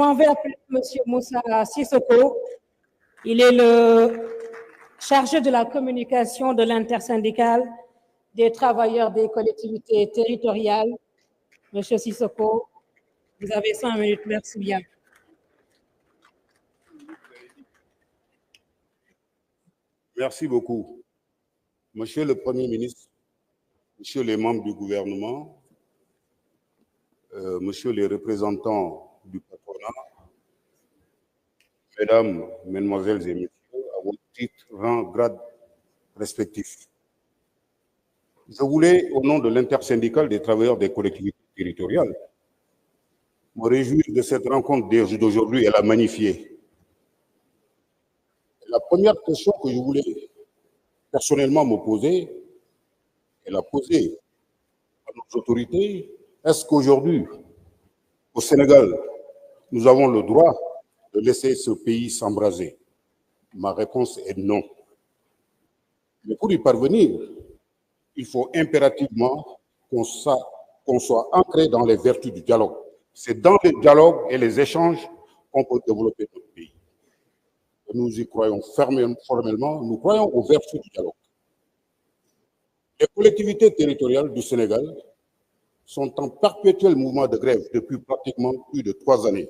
On va appeler M. Moussa Sissoko. Il est le chargé de la communication de l'intersyndicale des travailleurs des collectivités territoriales. M. Sissoko, vous avez 5 minutes. Merci bien. Merci beaucoup. Monsieur le Premier ministre, Monsieur les membres du gouvernement, Monsieur les représentants du patronat, Mesdames, Mesdemoiselles et Messieurs, à vos titres, rangs, grades respectifs. Je voulais, au nom de l'intersyndicale des travailleurs des collectivités territoriales, me réjouir de cette rencontre d'aujourd'hui et la magnifier. La première question que je voulais personnellement me poser, et la poser à nos autorités, est-ce qu'aujourd'hui, au Sénégal, nous avons le droit de laisser ce pays s'embraser? Ma réponse est non. Mais pour y parvenir, il faut impérativement qu'on soit ancré dans les vertus du dialogue. C'est dans le dialogue et les échanges qu'on peut développer notre pays. Et nous y croyons formellement, nous croyons aux vertus du dialogue. Les collectivités territoriales du Sénégal sont en perpétuel mouvement de grève depuis pratiquement plus de 3 années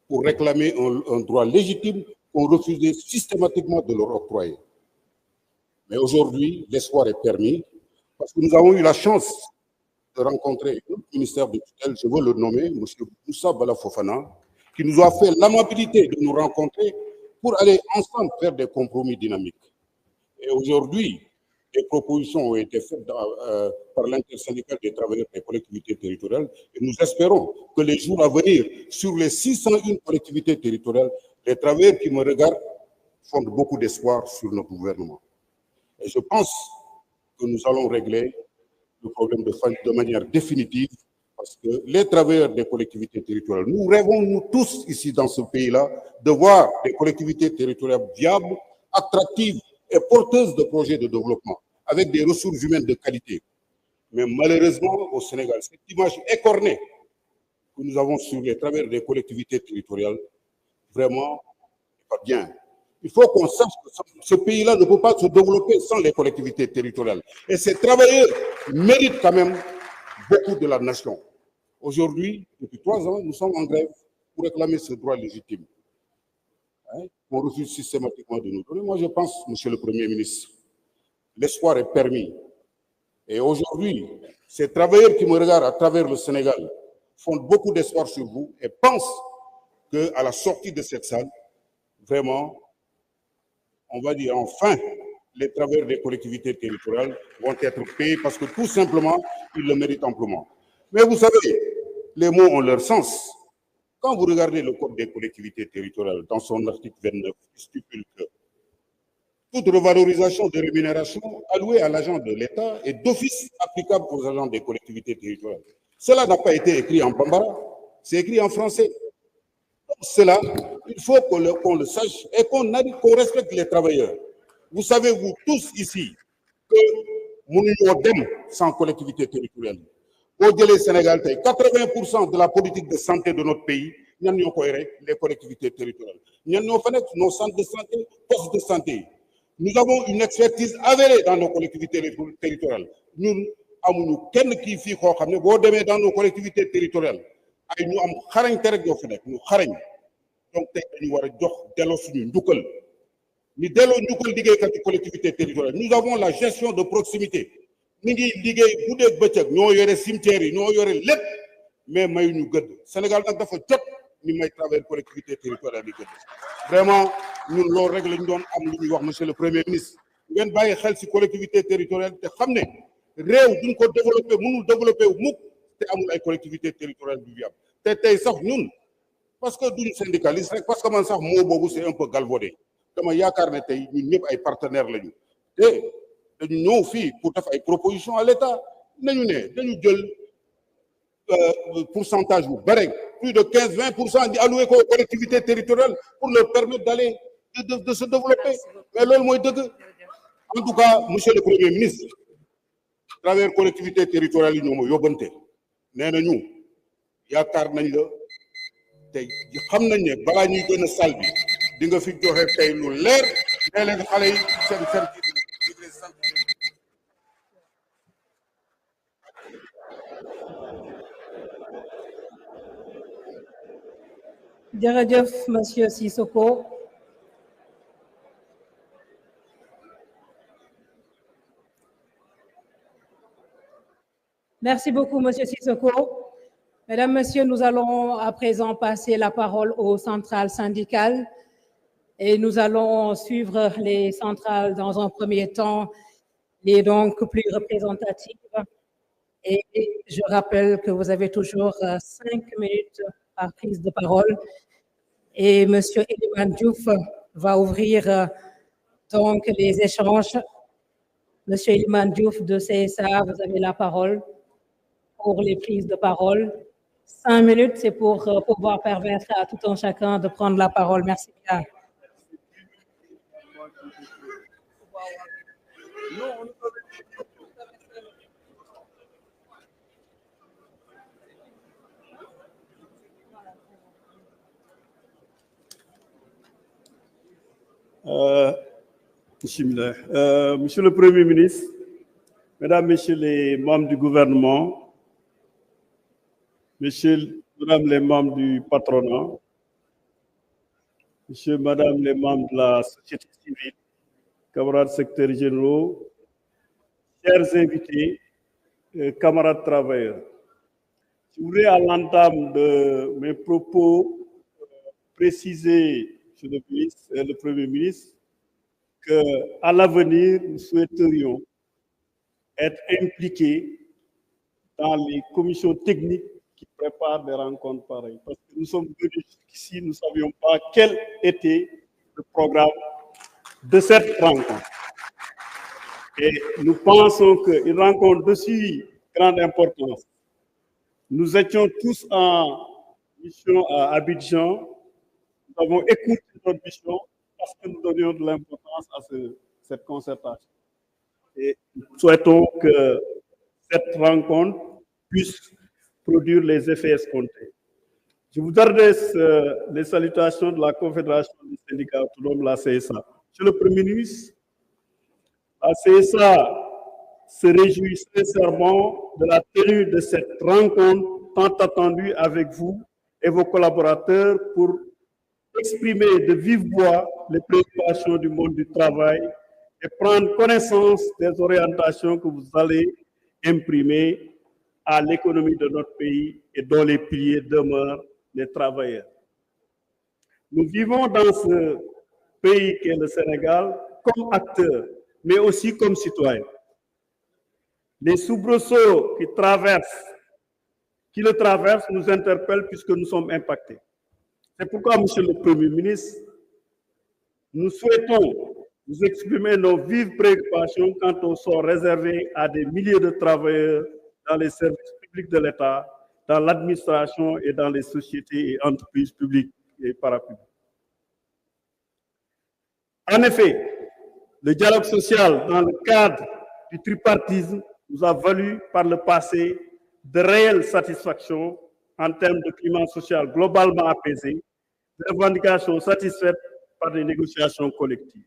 pour réclamer un droit légitime qu'on refusait systématiquement de leur octroyer. Mais aujourd'hui, l'espoir est permis parce que nous avons eu la chance de rencontrer le ministère de tutelle, je veux le nommer, M. Moussa Bala Fofana, qui nous a fait l'amabilité de nous rencontrer pour aller ensemble faire des compromis dynamiques. Et aujourd'hui, des propositions ont été faites par l'intersyndicale des travailleurs des collectivités territoriales et nous espérons que les jours à venir, sur les 601 collectivités territoriales, les travailleurs qui me regardent fondent beaucoup d'espoir sur notre gouvernement. Et je pense que nous allons régler le problème de manière définitive parce que les travailleurs des collectivités territoriales, nous rêvons, nous tous ici dans ce pays-là, de voir des collectivités territoriales viables, attractives et porteuses de projets de développement, avec des ressources humaines de qualité. Mais malheureusement, au Sénégal, cette image écornée que nous avons sur les travailleurs des collectivités territoriales, vraiment, n'est pas bien. Il faut qu'on sache que ce pays-là ne peut pas se développer sans les collectivités territoriales. Et ces travailleurs méritent quand même beaucoup de la nation. Aujourd'hui, depuis 3 ans, nous sommes en grève pour réclamer ce droit légitime. On refuse systématiquement de nous donner. Moi, je pense, Monsieur le Premier ministre, l'espoir est permis. Et aujourd'hui, ces travailleurs qui me regardent à travers le Sénégal font beaucoup d'espoir sur vous et pensent qu'à la sortie de cette salle, vraiment, on va dire enfin, les travailleurs des collectivités territoriales vont être payés parce que tout simplement, ils le méritent amplement. Mais vous savez, les mots ont leur sens. Quand vous regardez le Code des collectivités territoriales, dans son article 29, il stipule que toute revalorisation de rémunération allouée à l'agent de l'État est d'office applicable aux agents des collectivités territoriales. Cela n'a pas été écrit en bambara, c'est écrit en français. Donc cela, il faut qu'on le sache et qu'on respecte les travailleurs. Vous savez, vous tous ici, que nous sommes sans collectivité territoriale. Au Sénégal, 80% de la politique de santé de notre pays, nous avons les collectivités territoriales. Nous avons nos centres de santé, postes de santé. Nous avons une expertise avérée dans nos collectivités territoriales. Nous avons quelqu'un qui fait dans nos collectivités territoriales. Nous avons nous donc nous avons la gestion de proximité. Nous avons cimetières, mais nous Sénégal nous travailler collectivité territoriale. Vraiment, nous l'avons réglé, monsieur le Premier ministre. Nous avons une collectivité territoriale. Nous avons développé une collectivité territoriale viable. Parce que nous sommes syndicalistes, parce que moi, c'est un peu galvaudé. Nous sommes partenaires. Nous avons fait des propositions à l'État. Nous avons un pourcentage plus de 15-20% alloués aux collectivités territoriales pour leur permettre d'aller de se développer. Mais en tout cas, monsieur le Premier ministre, à travers les collectivités territoriales, nous avons tey xam nañ ne balaa ñuy gën a sal bi di nga fi joxe tey lu leer nee leen xale yi seen sant. Jërëjëf, Monsieur Sissoko. Merci beaucoup, Monsieur Sissoko. Mesdames, Messieurs, nous allons à présent passer la parole aux centrales syndicales et nous allons suivre les centrales dans un premier temps, les donc plus représentatives. Et je rappelle que vous avez toujours 5 minutes par prise de parole. Et Monsieur Eliman Diouf va ouvrir donc les échanges. Monsieur Eliman Diouf de CSA, vous avez la parole pour les prises de parole. 5 minutes, c'est pour pouvoir permettre à tout un chacun de prendre la parole. Merci bien. Monsieur le Premier ministre, Mesdames, Messieurs les membres du gouvernement, Mesdames les membres du patronat, Messieurs, Madame les membres de la société civile, camarades secrétaires généraux, chers invités, camarades travailleurs, je voudrais à l'entame de mes propos préciser, Monsieur le ministre et le Premier ministre, qu'à l'avenir, nous souhaiterions être impliqués dans les commissions techniques qui préparent des rencontres pareilles. Parce que nous sommes venus jusqu'ici, nous ne savions pas quel était le programme de cette rencontre. Et nous pensons qu'une rencontre de si grande importance. Nous étions tous en mission à Abidjan. Nous avons écouté notre mission parce que nous donnions de l'importance à cette concertation. Et nous souhaitons que cette rencontre puisse produire les effets escomptés. Je vous adresse les salutations de la Confédération des syndicats autonomes, la CSA. Monsieur le Premier ministre, la CSA se réjouit sincèrement de la tenue de cette rencontre tant attendue avec vous et vos collaborateurs pour exprimer de vive voix les préoccupations du monde du travail et prendre connaissance des orientations que vous allez imprimer à l'économie de notre pays et dont les piliers demeurent les travailleurs. Nous vivons dans ce pays qu'est le Sénégal comme acteurs, mais aussi comme citoyens. Les soubresauts qui le traversent nous interpellent puisque nous sommes impactés. C'est pourquoi, Monsieur le Premier ministre, nous souhaitons vous exprimer nos vives préoccupations quant au sort réservé à des milliers de travailleurs dans les services publics de l'État, dans l'administration et dans les sociétés et entreprises publiques et parapubliques. En effet, le dialogue social dans le cadre du tripartisme nous a valu par le passé de réelles satisfactions en termes de climat social globalement apaisé, de revendications satisfaites par des négociations collectives.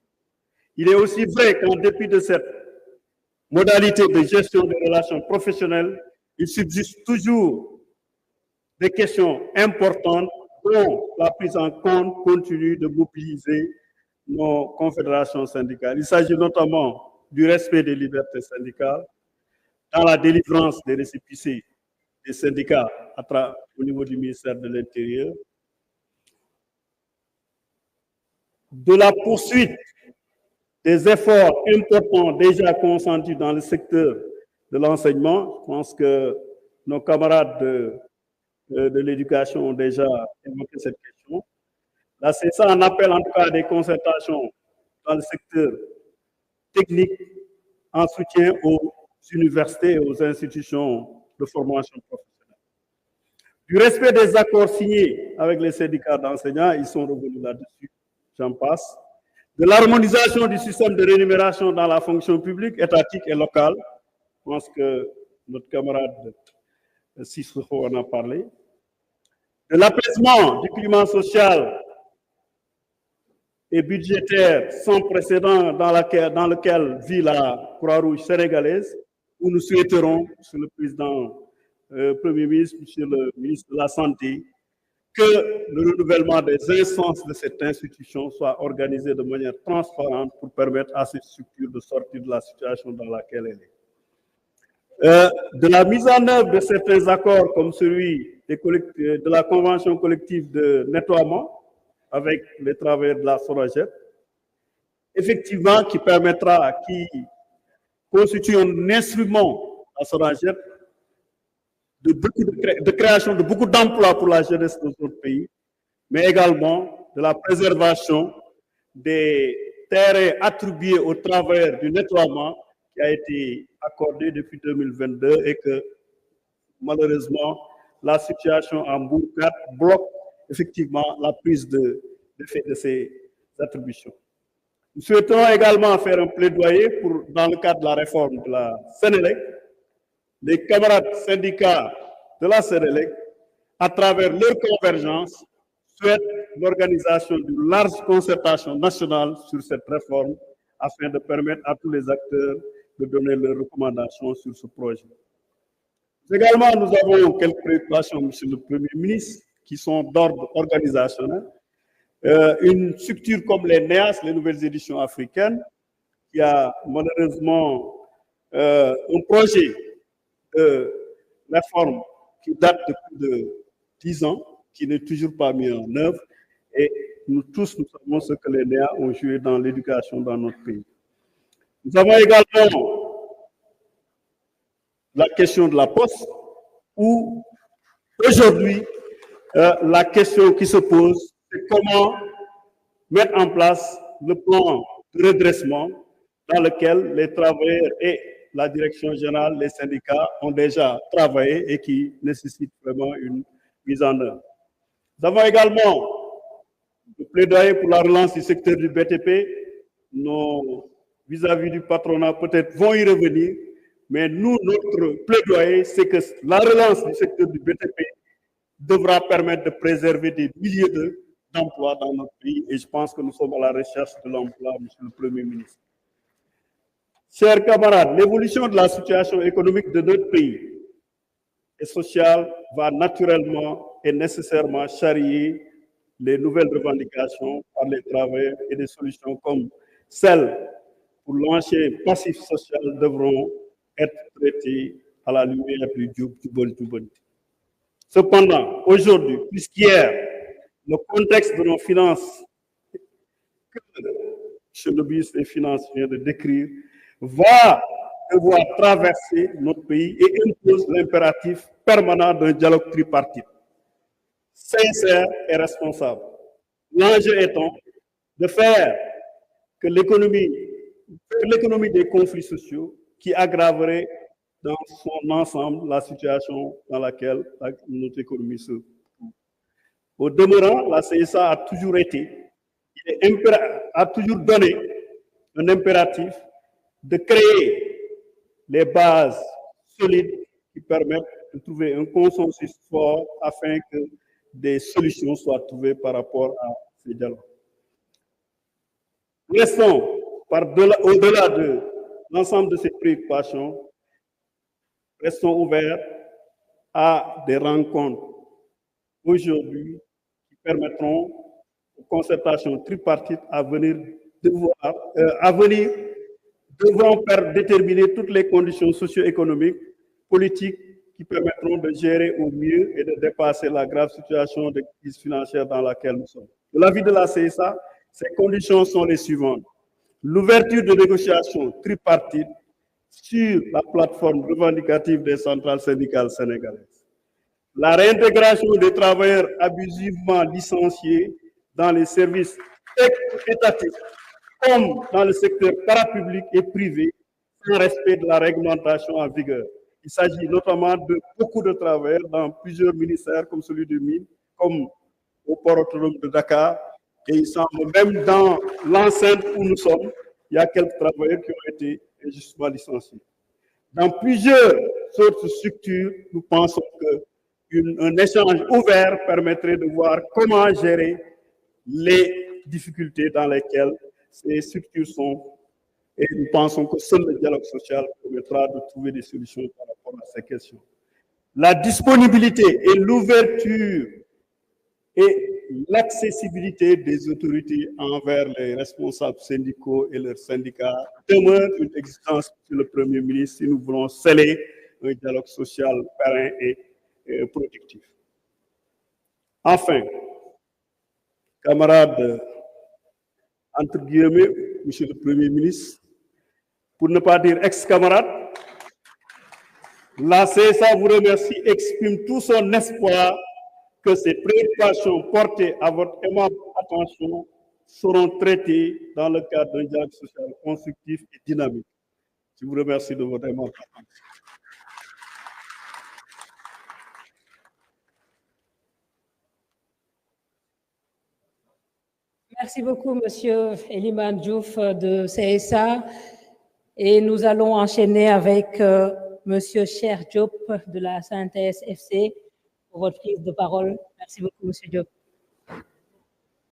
Il est aussi vrai qu'en dépit de cette modalité de gestion des relations professionnelles, il subsiste toujours des questions importantes dont la prise en compte continue de mobiliser nos confédérations syndicales. Il s'agit notamment du respect des libertés syndicales dans la délivrance des récépissés des syndicats au niveau du ministère de l'Intérieur, de la poursuite des efforts importants déjà consentis dans le secteur de l'enseignement. Je pense que nos camarades de l'éducation ont déjà évoqué cette question. La CSA en appelle en tout cas à des concertations dans le secteur technique en soutien aux universités et aux institutions de formation professionnelle. Du respect des accords signés avec les syndicats d'enseignants, ils sont revenus là-dessus, j'en passe. De l'harmonisation du système de rémunération dans la fonction publique, étatique et locale. Je pense que notre camarade Sissoko en a parlé. de l'apaisement du climat social et budgétaire sans précédent dans lequel vit la Croix-Rouge sénégalaise, où nous souhaiterons, Monsieur le Président, Premier ministre, Monsieur le ministre de la Santé, que le renouvellement des instances de cette institution soit organisé de manière transparente pour permettre à cette structure de sortir de la situation dans laquelle elle est. De la mise en œuvre de certains accords comme celui de la convention collective de nettoiement avec les travailleurs de la SONAGED, effectivement qui constitue un instrument, la SONAGED, de création de beaucoup d'emplois pour la jeunesse de notre pays, mais également de la préservation des terrains attribués aux travailleurs du nettoiement qui a été accordé depuis 2022 et que malheureusement la situation en Mbour 4 bloque effectivement la prise d'effet de ces attributions. Nous souhaitons également faire un plaidoyer dans le cadre de la réforme de la Sénélec, les camarades syndicats de la Sénélec, à travers leur convergence, souhaitent l'organisation d'une large concertation nationale sur cette réforme afin de permettre à tous les acteurs de donner leurs recommandations sur ce projet. Également, nous avons quelques préoccupations, Monsieur le Premier ministre, qui sont d'ordre organisationnel. Une structure comme les NEAS, les nouvelles éditions africaines, qui a malheureusement un projet de réforme qui date de plus de 10 ans, qui n'est toujours pas mis en œuvre, et nous tous, nous savons ce que les NEA ont joué dans l'éducation dans notre pays. Nous avons également la question de la poste, où aujourd'hui, la question qui se pose, c'est comment mettre en place le plan de redressement dans lequel les travailleurs et la direction générale, les syndicats ont déjà travaillé et qui nécessite vraiment une mise en œuvre. Nous avons également le plaidoyer pour la relance du secteur du BTP. Nos vis-à-vis du patronat peut-être vont y revenir, mais nous, notre plaidoyer, c'est que la relance du secteur du BTP devra permettre de préserver des milliers d'emplois dans notre pays et je pense que nous sommes à la recherche de l'emploi, Monsieur le Premier ministre. Chers camarades, l'évolution de la situation économique de notre pays et sociale va naturellement et nécessairement charrier les nouvelles revendications par les travailleurs et des solutions comme celles pour lancer passif social devront être traitées à la lumière du bon. Cependant, aujourd'hui, plus qu'hier, le contexte de nos finances, que M. le ministre des Finances vient de décrire, va devoir traverser notre pays et impose l'impératif permanent d'un dialogue tripartite, sincère et responsable. L'enjeu étant de faire que l'économie des conflits sociaux qui aggraverait dans son ensemble la situation dans laquelle notre économie se trouve. Au demeurant, la CSA a toujours donné un impératif de créer les bases solides qui permettent de trouver un consensus fort afin que des solutions soient trouvées par rapport à ces dialogues. Restons, au-delà de l'ensemble de ces préoccupations, restons ouverts à des rencontres aujourd'hui qui permettront aux concertations tripartites à venir devront déterminer toutes les conditions socio-économiques, politiques qui permettront de gérer au mieux et de dépasser la grave situation de crise financière dans laquelle nous sommes. De l'avis de la CSA, ces conditions sont les suivantes. L'ouverture de négociations tripartites sur la plateforme revendicative des centrales syndicales sénégalaises. La réintégration des travailleurs abusivement licenciés dans les services étatiques comme dans le secteur parapublic et privé, sans respect de la réglementation en vigueur. Il s'agit notamment de beaucoup de travailleurs dans plusieurs ministères, comme celui du Mines, comme au port autonome de Dakar, et il semble même dans l'enceinte où nous sommes, il y a quelques travailleurs qui ont été injustement licenciés. Dans plusieurs autres structures, nous pensons que un échange ouvert permettrait de voir comment gérer les difficultés dans lesquelles ces structures sont. Et nous pensons que seul le dialogue social permettra de trouver des solutions par rapport à ces questions. La disponibilité et l'ouverture et l'accessibilité des autorités envers les responsables syndicaux et leurs syndicats demeure une exigence sur le Premier ministre si nous voulons sceller un dialogue social pérenne et productif. Enfin, camarades, entre guillemets, Monsieur le Premier ministre, pour ne pas dire ex-camarade, la CSA vous remercie, exprime tout son espoir que ces préoccupations portées à votre aimable attention seront traitées dans le cadre d'un dialogue social constructif et dynamique. Je vous remercie de votre aimable attention. Merci beaucoup, Monsieur Eliman Diouf de CSA. Et nous allons enchaîner avec Monsieur Cheikh Diop de la Synthèse FC pour votre prise de parole. Merci beaucoup, Monsieur Diop.